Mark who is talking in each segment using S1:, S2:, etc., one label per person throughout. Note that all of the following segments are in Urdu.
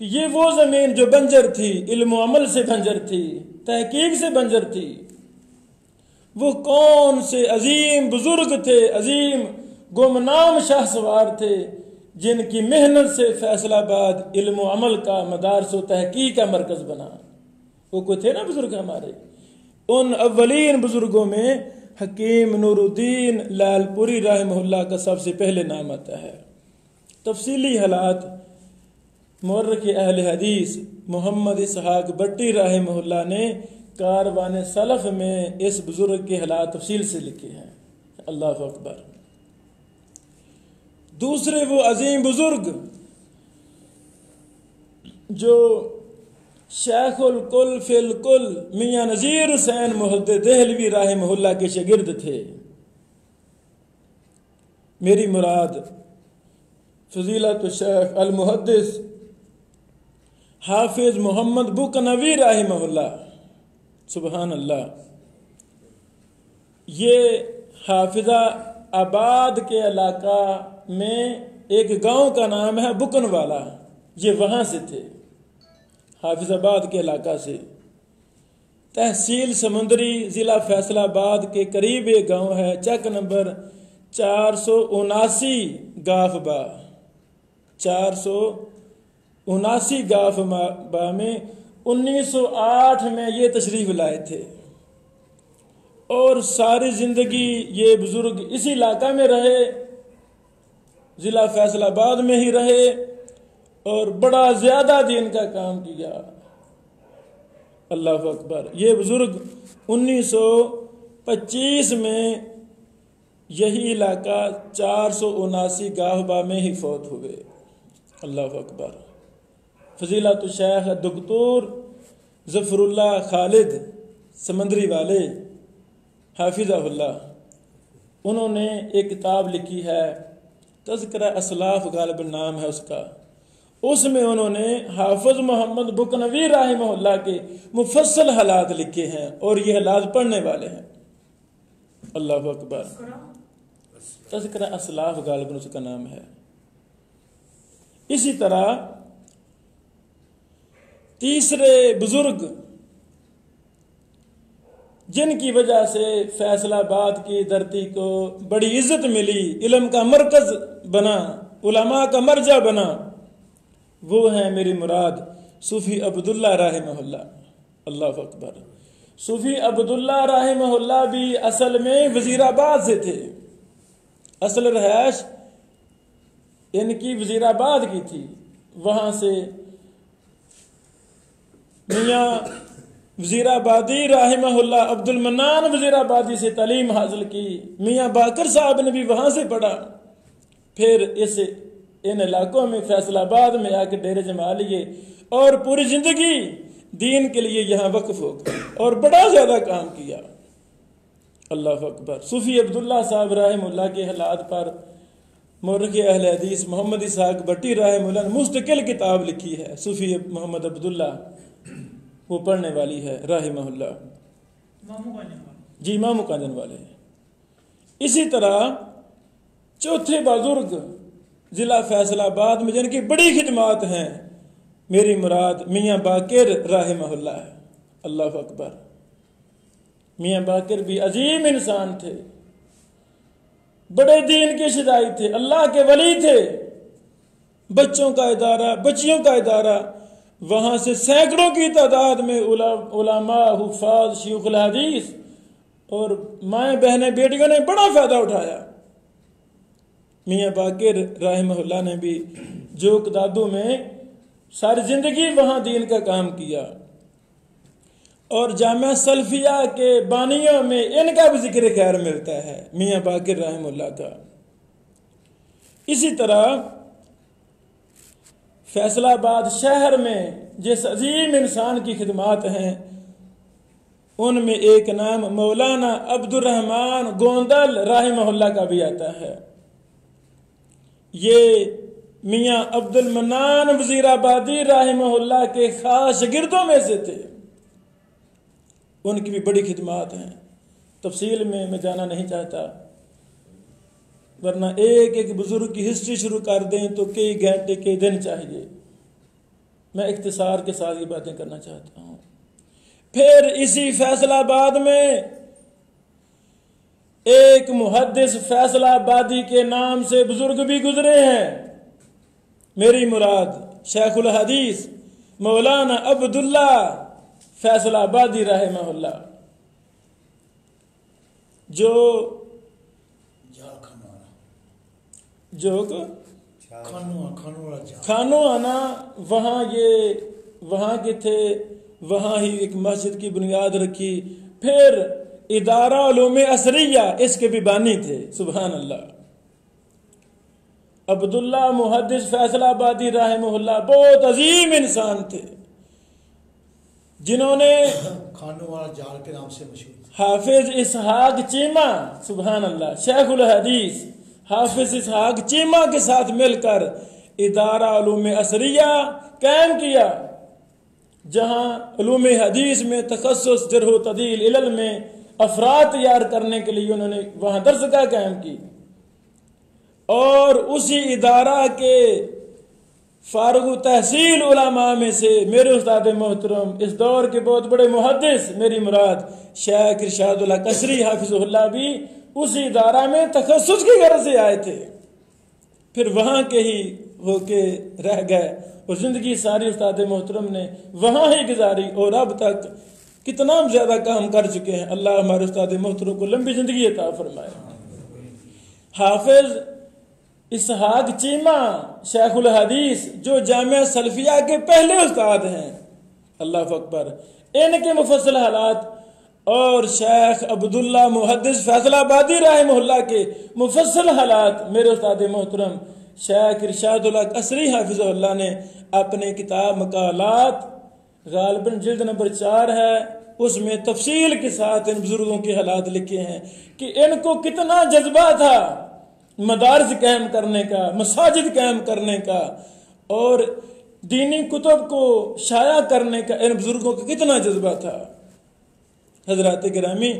S1: کہ یہ وہ زمین جو بنجر تھی، علم و عمل سے بنجر تھی، تحقیق سے بنجر تھی، وہ کون سے عظیم بزرگ تھے، عظیم گمنام شاہ سوار تھے، جن کی محنت سے فیصل آباد علم و عمل کا مدارس و تحقیق کا مرکز بنا۔ وہ کوئی تھے نا بزرگ ہمارے، ان اولین بزرگوں میں حکیم نور الدین لال پوری رحمہ اللہ کا سب سے پہلے نام آتا ہے۔ تفصیلی حالات مورخ اہل حدیث محمد اسحاق بٹی رحمہ اللہ نے کاروان سلف میں اس بزرگ کے حالات تفصیل سے لکھے ہیں۔ اللہ اکبر۔ دوسرے وہ عظیم بزرگ جو شیخ الکل فی الکل میاں نذیر حسین محدث دہلوی رحمہ اللہ کے شاگرد تھے۔ میری مراد فضیلت الشیخ المحدث حافظ محمد بکنوی رحمہ اللہ، سبحان اللہ۔ یہ حافظہ آباد کے علاقہ میں ایک گاؤں کا نام ہے بکن والا، یہ وہاں سے تھے، حافظ آباد کے علاقہ سے۔ تحصیل سمندری، ضلع فیصل آباد کے قریب ایک گاؤں ہے، چک نمبر 479 گاف با، 479 گاف با میں 1908 میں یہ تشریف لائے تھے، اور ساری زندگی یہ بزرگ اسی علاقہ میں رہے، ضلع فیصل آباد میں ہی رہے، اور بڑا زیادہ دین کا کام کیا۔ اللہ اکبر۔ یہ بزرگ 1925 میں یہی علاقہ 479 گاہبا میں ہی فوت ہوئے۔ اللہ اکبر۔ فضیلت الشیخ دکتور ظفر اللہ خالد سمندری والے حافظہ اللہ، انہوں نے ایک کتاب لکھی ہے، تذکرہ اسلاف غالباً نام ہے اس کا۔ اس میں انہوں نے حافظ محمد بکنوی رحمہ اللہ کے مفصل حالات لکھے ہیں، اور یہ حالات پڑھنے والے ہیں۔ اللہ اکبر۔ تذکرہ اسلاف غالباً اس کا نام ہے۔ اسی طرح تیسرے بزرگ جن کی وجہ سے فیصل آباد کی دھرتی کو بڑی عزت ملی، علم کا مرکز بنا، علماء کا مرجع بنا، وہ ہیں میری مراد صوفی عبداللہ رحمہ اللہ۔ اللہ اکبر۔ صوفی عبداللہ رحمہ اللہ بھی اصل میں وزیر آباد سے تھے، اصل رہائش ان کی وزیر آباد کی تھی۔ وہاں سے میاں وزیر آبادی رحمہ اللہ عبد المنان وزیر آبادی سے تعلیم حاصل کی، میاں باقر صاحب نے بھی وہاں سے پڑھا، پھر ان علاقوں میں فیصل آباد میں آ کے ڈیرے جما لیے، اور پوری زندگی دین کے لیے یہاں وقف ہو گئے، اور بڑا زیادہ کام کیا۔ اللہ اکبر۔ صوفی عبداللہ صاحب رحمہ اللہ کے حالات پر مورخ اہل حدیث محمد اسحاق بٹی رحمہ اللہ نے مستقل کتاب لکھی ہے، صوفی محمد عبداللہ، وہ پڑھنے والی ہے رحمہ اللہ۔ جی، مامو کاندن والے۔ اسی طرح چوتھے بزرگ ضلع فیصل آباد میں جن کی بڑی خدمات ہیں، میری مراد میاں باقر رحمہ اللہ ہے۔ اللہ اکبر۔ میاں باقر بھی عظیم انسان تھے، بڑے دین کے شجاعی تھے، اللہ کے ولی تھے، بچوں کا ادارہ، بچیوں کا ادارہ، وہاں سے سینکڑوں کی تعداد میں علماء، حفاظ، شیوخ الحدیث اور مائیں بہنیں بیٹیوں نے بڑا فائدہ اٹھایا۔ میاں باقر رحمہ اللہ نے بھی جوک دادو میں ساری زندگی وہاں دین کا کام کیا، اور جامعہ سلفیہ کے بانیوں میں ان کا بھی ذکر خیر ملتا ہے، میاں باقر رحمہ اللہ کا۔ اسی طرح فیصل آباد شہر میں جس عظیم انسان کی خدمات ہیں، ان میں ایک نام مولانا عبد الرحمن گوندل رحمہ اللہ کا بھی آتا ہے۔ یہ میاں عبد المنان وزیر آبادی رحمہ اللہ کے خاص شاگردوں میں سے تھے، ان کی بھی بڑی خدمات ہیں۔ تفصیل میں جانا نہیں چاہتا، ورنہ ایک ایک بزرگ کی ہسٹری شروع کر دیں تو کئی گھنٹے کئی دن چاہیے۔ میں اختصار کے ساتھ یہ باتیں کرنا چاہتا ہوں. پھر اسی فیصل آباد میں ایک محدث فیصل آبادی کے نام سے بزرگ بھی گزرے ہیں. میری مراد شیخ الحدیث مولانا عبداللہ فیصل آبادی رحمہ اللہ، جو کھانو آنا وہاں کے تھے، وہاں ہی ایک مسجد کی بنیاد رکھی. پھر ادارہ علوم عصریہ اس کے بھی بانی تھے. سبحان اللہ. عبداللہ محدث فیصل آبادی رحمہ اللہ بہت عظیم انسان تھے، جنہوں نے
S2: کھانو والا جال کے نام سے مشہور
S1: حافظ اسحاق چیمہ، سبحان اللہ، شیخ الحدیث حافظ اسحاق چیمہ کے ساتھ مل کر ادارہ علوم عصریہ قائم کیا، جہاں علوم حدیث میں تخصص جرح و تعدیل علل میں افراد تیار کرنے کے لیے انہوں نے وہاں درسگاہ قائم کی. اور اسی ادارہ کے فارغ التحصیل علماء میں سے میرے استاد محترم اس دور کے بہت بڑے محدث، میری مراد شیخ ارشاد اللہ قصری حافظہ اللہ بھی اسی ادارہ میں تخصص کی غرض سے آئے تھے. پھر وہاں کے ہی ہو کے رہ گئے اور زندگی ساری استاد محترم نے وہاں ہی گزاری، اور اب تک کتنا زیادہ کام کر چکے ہیں. اللہ ہمارے استاد محترم کو لمبی زندگی عطا فرمائے. حافظ اسحاق چیمہ شیخ الحدیث جو جامعہ سلفیہ کے پہلے استاد ہیں، اللہ اکبر، ان کے مفصل حالات اور شیخ عبداللہ محدث فیصل آبادی رحمہ اللہ کے مفصل حالات میرے استاد محترم شیخ ارشاد اللہ قصری حافظہ اللہ نے اپنے کتاب مقالات غالباً جلد نمبر 4 ہے، اس میں تفصیل کے ساتھ ان بزرگوں کے حالات لکھے ہیں کہ ان کو کتنا جذبہ تھا مدارس قائم کرنے کا، مساجد قائم کرنے کا، اور دینی کتب کو شائع کرنے کا. ان بزرگوں کا کتنا جذبہ تھا. حضرات گرامی،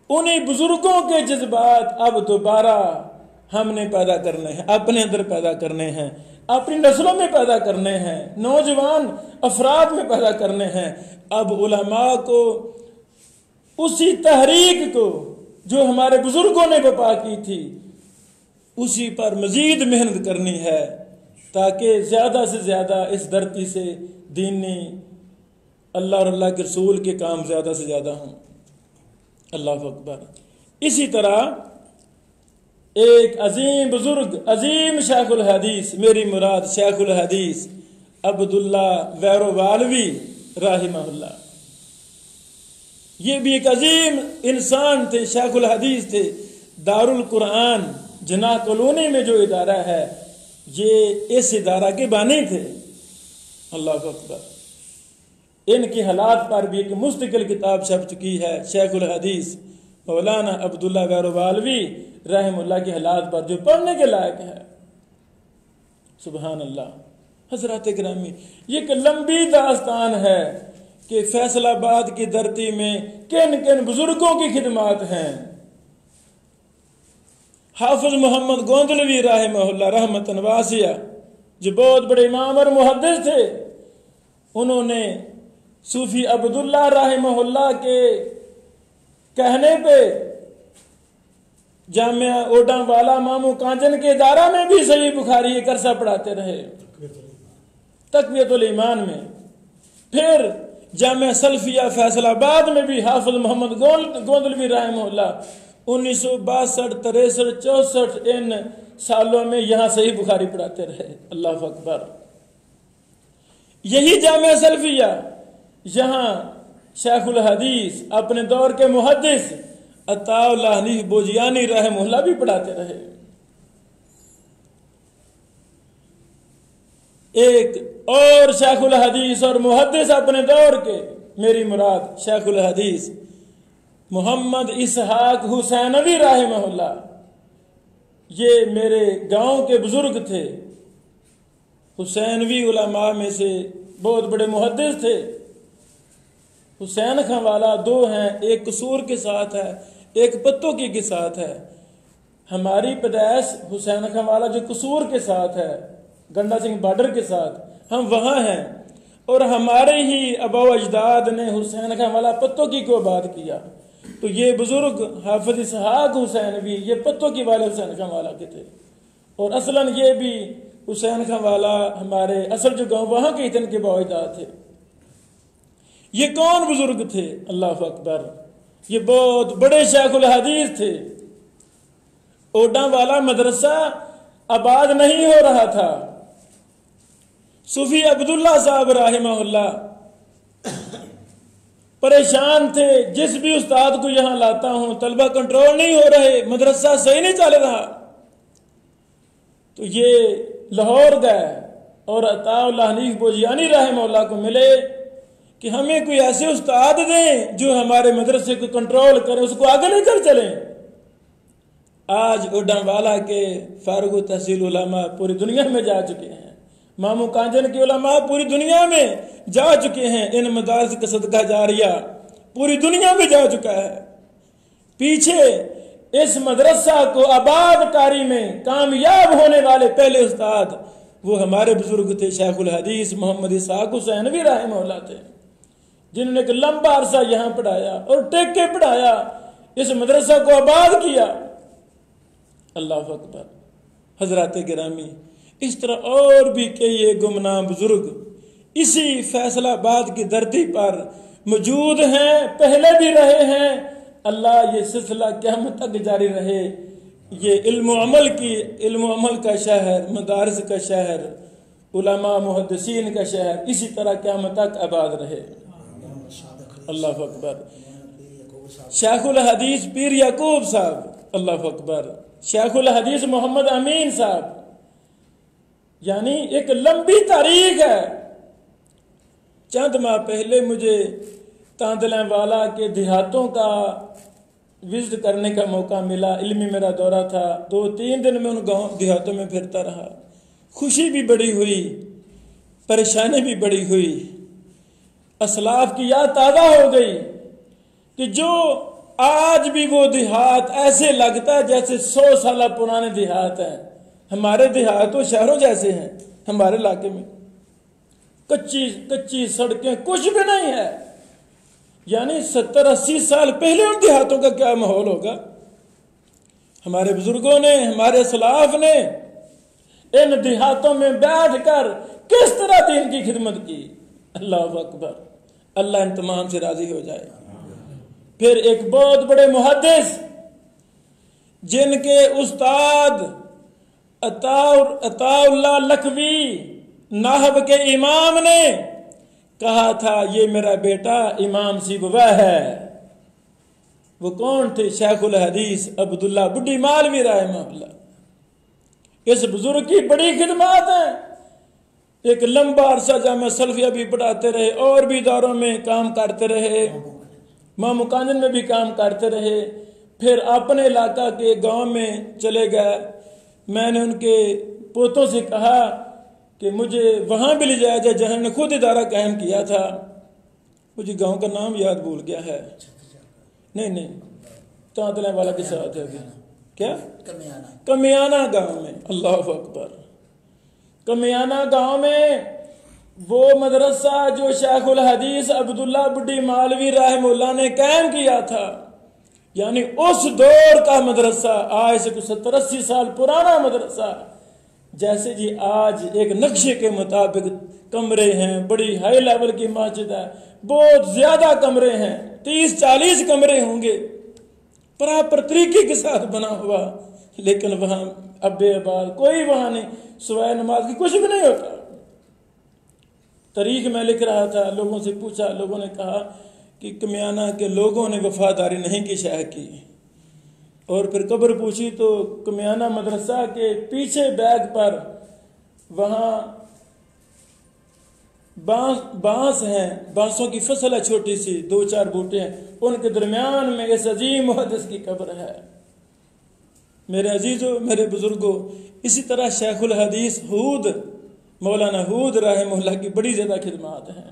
S1: انہی بزرگوں کے جذبات اب دوبارہ ہم نے پیدا کرنے ہیں، اپنے اندر پیدا کرنے ہیں، اپنی نسلوں میں پیدا کرنے ہیں، نوجوان افراد میں پیدا کرنے ہیں. اب علماء کو اسی تحریک کو جو ہمارے بزرگوں نے بپا کی تھی اسی پر مزید محنت کرنی ہے، تاکہ زیادہ سے زیادہ اس دھرتی سے دینی اللہ اور اللہ کے رسول کے کام زیادہ سے زیادہ ہوں. اللہ اکبر. اسی طرح ایک عظیم بزرگ، عظیم شیخ الحدیث، میری مراد شیخ الحدیث عبداللہ ویروالوی رحمہ اللہ، یہ بھی ایک عظیم انسان تھے، شیخ الحدیث تھے. دارالقرآن جناح کالونی میں جو ادارہ ہے یہ اس ادارہ کے بانی تھے. اللہ اکبر. ان کی حالات پر بھی ایک مستقل کتاب چھپ چکی ہے، شیخ الحدیث مولانا عبداللہ ویروالوی رحم اللہ کے حالات پر، جو پڑھنے کے لائق ہے. سبحان اللہ. حضرات گرامی، یہ ایک لمبی داستان ہے کہ فیصل آباد کی دھرتی میں کن کن بزرگوں کی خدمات ہیں. حافظ محمد گوندلوی رحمہ اللہ رحمتاً واسعہ، جو بہت بڑے امام اور محدث تھے، انہوں نے صوفی عبداللہ رحمہ اللہ کے کہنے پہ جامعہ اوڈا والا مامو کانجن کے ادارہ میں بھی صحیح بخاری ایک عرصہ پڑھاتے رہے، تقویت الایمان میں. پھر جامعہ سلفیہ فیصل آباد میں بھی حافظ محمد گوندلوی رحمہ اللہ 1962 63 64 ان سالوں میں یہاں صحیح بخاری پڑھاتے رہے. اللہ اکبر. یہی جامعہ سلفیہ یہاں شیخ الحدیث اپنے دور کے محدث عطاء اللہ حنیف بوجیانی رحمہ اللہ بھی پڑھاتے رہے. ایک اور شیخ الحدیث اور محدث اپنے دور کے، میری مراد شیخ الحدیث محمد اسحاق حسینوی رحمہ اللہ، یہ میرے گاؤں کے بزرگ تھے. حسینوی علماء میں سے بہت بڑے محدث تھے. حسین خان والا 2 ہیں، ایک قصور کے ساتھ ہے، ایک پتوکی کے ساتھ ہے. ہماری پیدائش حسین خان والا جو قصور کے ساتھ ہے، گنڈا سنگھ بارڈر کے ساتھ، ہم وہاں ہیں. اور ہمارے ہی آبا و اجداد نے حسین خان والا پتوں کی کو آباد کیا، تو یہ بزرگ حافظ اسحاق حسین بھی یہ پتوں کی والے حسین خان والا کے تھے، اور اصلاً یہ بھی حسین خان والا ہمارے اصل جو گاؤں وہاں کے اتن کے آبا و اجداد تھے۔ یہ کون بزرگ تھے؟ اللہ اکبر، یہ بہت بڑے شیخ الحدیث تھے۔ اوڈا والا مدرسہ آباد نہیں ہو رہا تھا، صوفی عبداللہ صاحب رحمہ اللہ پریشان تھے، جس بھی استاد کو یہاں لاتا ہوں طلبہ کنٹرول نہیں ہو رہے، مدرسہ صحیح نہیں چل رہا، تو یہ لاہور گئے اور عطا اللہ حنیف بوجیانی رحمہ اللہ کو ملے کہ ہمیں کوئی ایسے استاد دیں جو ہمارے مدرسے کو کنٹرول کریں، اس کو آگے لے کر چلیں۔ آج اوڈان والا کے فارغ تحصیل علماء پوری دنیا میں جا چکے ہیں، مامو کانجن کے علماء پوری دنیا میں جا چکے ہیں، ان مدارس کا صدقہ جاریہ پوری دنیا میں جا چکا ہے۔ پیچھے اس مدرسہ کو آباد کاری میں کامیاب ہونے والے پہلے استاد وہ ہمارے بزرگ تھے، شیخ الحدیث محمد اسحاق حسینوی رحمہ اللہ تھے، جنہوں نے ایک لمبا عرصہ یہاں پڑھایا اور ٹیک کے پڑھایا، اس مدرسہ کو آباد کیا۔ اللہ اکبر۔ حضرات گرامی، اس طرح اور بھی کئی گمنام بزرگ اسی فیصل آباد کی دھرتی پر موجود ہیں، پہلے بھی رہے ہیں۔ اللہ یہ سلسلہ قیامت تک جاری رہے، یہ علم و عمل کا شہر، مدارس کا شہر، علماء محدثین کا شہر اسی طرح قیامت تک آباد رہے۔ اللہ اکبر۔ شیخ الحدیث پیر یعقوب صاحب، اللہ اکبر، شیخ الحدیث محمد امین صاحب، یعنی ایک لمبی تاریخ ہے۔ چند ماہ پہلے مجھے تاندلیں والا کے دیہاتوں کا وزٹ کرنے کا موقع ملا، علمی میرا دورہ تھا، 2-3 دن میں ان گاؤں دیہاتوں میں پھرتا رہا، خوشی بھی بڑی ہوئی، پریشانی بھی بڑی ہوئی، اسلاف کی یاد تازہ ہو گئی کہ جو آج بھی وہ دیہات ایسے لگتا ہے جیسے 100 سالہ پرانے دیہات ہیں۔ ہمارے دیہات و شہروں جیسے ہیں، ہمارے علاقے میں کچی سڑکیں کچھ بھی نہیں ہے، یعنی 70-80 سال پہلے ان دیہاتوں کا کیا ماحول ہوگا۔ ہمارے بزرگوں نے، ہمارے اسلاف نے ان دیہاتوں میں بیٹھ کر کس طرح دین کی خدمت کی۔ اللہ اکبر، اللہ ان تمام سے راضی ہو جائے۔ پھر ایک بہت بڑے محدث جن کے استاد عطا اللہ لکھوی ناحب کے امام نے کہا تھا یہ میرا بیٹا امام سیبویہ ہے، وہ کون تھے؟ شیخ الحدیث عبداللہ بڈھی مالوی رحمہ اللہ۔ اس بزرگ کی بڑی خدمات ہیں، ایک لمبا عرصہ جامعہ سلفیہ بھی پڑھاتے رہے، اور بھی اداروں میں کام کرتے رہے، مامو کانجن میں بھی کام کرتے رہے، پھر اپنے علاقہ کے گاؤں میں چلے گئے۔ میں نے ان کے پوتوں سے کہا کہ مجھے وہاں بھی لے جایا جائے جہاں نے خود ادارہ قائم کیا تھا، مجھے گاؤں کا نام یاد بھول گیا ہے، نہیں تاندلیں والا کے ساتھ ہے، کیا کمیانہ گاؤں میں۔ اللہ اکبر۔ کمیانہ گاؤں میں وہ مدرسہ جو شیخ الحدیث عبداللہ بڈھی مالوی رحمہ اللہ نے قائم کیا تھا، یعنی اس دور کا مدرسہ، آج سے 70-80 سال پرانا مدرسہ، جیسے جی آج ایک نقشے کے مطابق کمرے ہیں، بڑی ہائی لیول کی مسجد ہے، بہت زیادہ کمرے ہیں، 30-40 کمرے ہوں گے، پراپر طریقے کے ساتھ بنا ہوا، لیکن وہاں ابے آباد کوئی وہاں نہیں، سوائے نماز کی کچھ بھی نہیں ہوتا۔ تاریخ میں لکھ رہا تھا، لوگوں سے پوچھا، لوگوں نے کہا کہ کمیانہ کے لوگوں نے وفاداری نہیں کی شیخ کی، اور پھر قبر پوچھی تو کمیانہ مدرسہ کے پیچھے بیگ پر وہاں بانس ہیں، بانسوں کی فصل ہے چھوٹی سی، 2-4 بوٹے ہیں، ان کے درمیان میں اس عظیم محدث کی قبر ہے۔ میرے عزیزو، میرے بزرگوں، اسی طرح شیخ الحدیث ہود، مولانا ہود رحمہ اللہ کی بڑی زیادہ خدمات ہیں،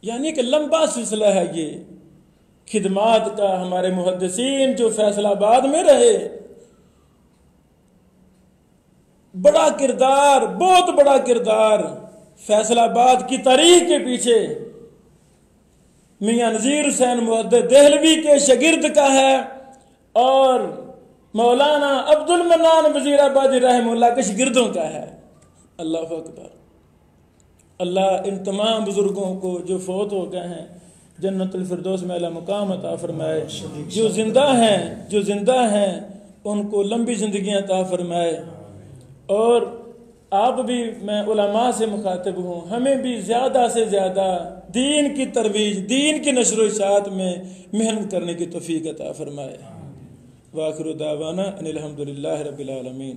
S1: یعنی کہ لمبا سلسلہ ہے یہ خدمات کا۔ ہمارے محدثین جو فیصل آباد میں رہے، بڑا کردار، بہت بڑا کردار فیصل آباد کی تاریخ کے پیچھے میاں نذیر حسین محدث دہلوی کے شاگرد کا ہے اور مولانا عبد المنان وزیر آبادی رحمہ اللہ کے شاگردوں کا ہے۔ اللہ اکبر۔ اللہ ان تمام بزرگوں کو جو فوت ہو گئے ہیں جنت الفردوس میں اعلی مقام عطا فرمائے، جو زندہ ہیں ان کو لمبی زندگیاں عطا فرمائے، اور آپ بھی، میں علماء سے مخاطب ہوں، ہمیں بھی زیادہ سے زیادہ دین کی ترویج، دین کی نشر و اشاعت میں محنت کرنے کی توفیق عطا فرمائے۔ وآخر دعوانا ان الحمدللہ رب العالمین۔